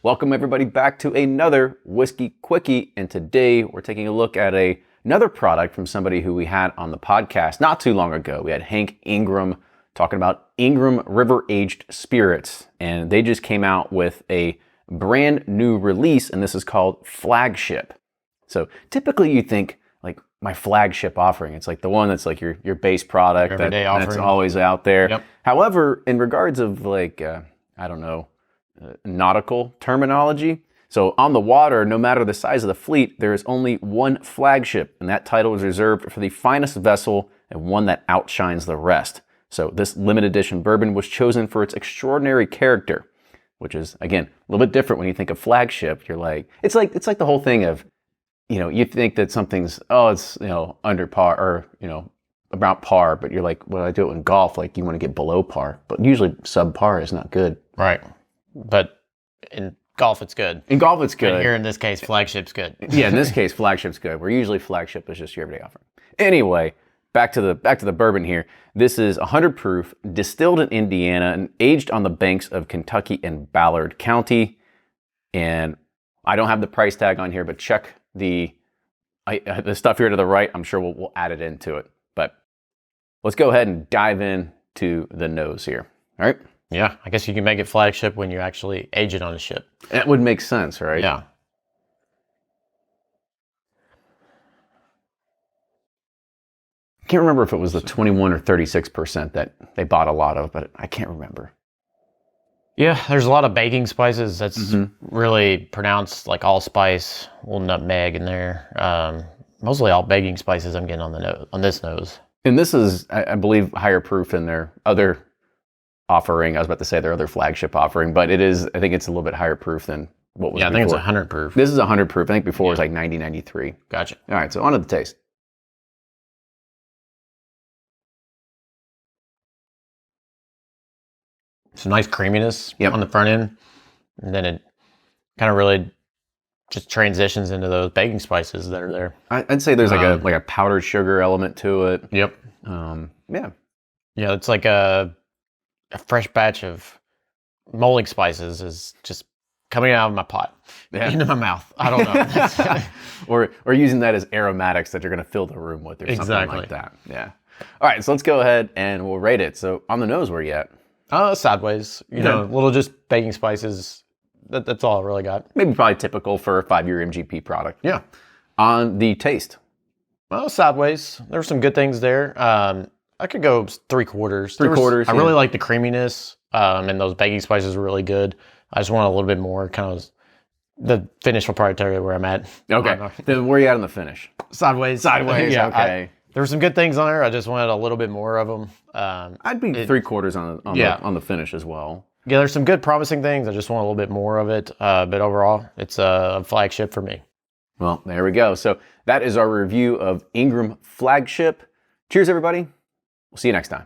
Welcome everybody back to another Whiskey Quickie, and today we're taking a look at another product from somebody who we had on the podcast not too long ago. We had Hank Ingram talking about Ingram River Aged Spirits, and they just came out with a brand new release, and this is called Flagship. So typically you think like my flagship offering, it's like the one that's like your base product that's always out there. Yep. However, in regards of like, nautical terminology. So on the water, no matter the size of the fleet, there is only one flagship, and that title is reserved for the finest vessel and one that outshines the rest. So this limited edition bourbon was chosen for its extraordinary character, which is, again, a little bit different when you think of flagship. You're like, it's like the whole thing of, you think that something's, it's, under par or, about par, but you're like, well, I do it in golf, like you want to get below par, but usually subpar is not good. Right. But in golf, it's good. In golf, it's good. And here in this case, flagship's good. Yeah, in this case, flagship's good. Where usually flagship is just your everyday offering. Anyway, back to the bourbon here. This is 100 proof, distilled in Indiana, and aged on the banks of Kentucky and Ballard County. And I don't have the price tag on here, but check the stuff here to the right. I'm sure we'll add it into it. But let's go ahead and dive into the nose here. All right. Yeah, I guess you can make it flagship when you actually age it on a ship. That would make sense, right? Yeah. I can't remember if it was the 21 or 36% that they bought a lot of, but I can't remember. Yeah, there's a lot of baking spices. That's really pronounced, like allspice, a little nutmeg in there. Mostly all baking spices I'm getting on this nose. And this is, I believe, higher proof than their other offering. I was about to say their other flagship offering, but it is, I think it's a little bit higher proof than what was before. I think it's 100 proof. This is 100 proof. I think before it was like 90, 93. Gotcha. All right, so on to the taste. Some nice creaminess on the front end, and then it kind of really just transitions into those baking spices that are there. I'd say there's like a powdered sugar element to it. Yep. Yeah, it's like a fresh batch of molding spices is just coming out of my pot into my mouth. I don't know. or using that as aromatics that you're going to fill the room with or something like that. Yeah. All right, so let's go ahead and we'll rate it. So on the nose, where you at? Sideways. Little just baking spices. That's all I really got. Maybe probably typical for a 5-year MGP product. Yeah. On the taste? Well, sideways. There were some good things there. I could go 3/4. Three-quarters. I really like the creaminess, and those baking spices were really good. I just want a little bit more. Kind of the finish will probably tell you where I'm at. Okay. Then where are you at on the finish? Sideways. Sideways. Yeah. Okay. There were some good things on there. I just wanted a little bit more of them. I'd be 3/4 on the finish as well. Yeah, there's some good promising things. I just want a little bit more of it. But overall, it's a flagship for me. Well, there we go. So that is our review of Ingram Flagship. Cheers, everybody. We'll see you next time.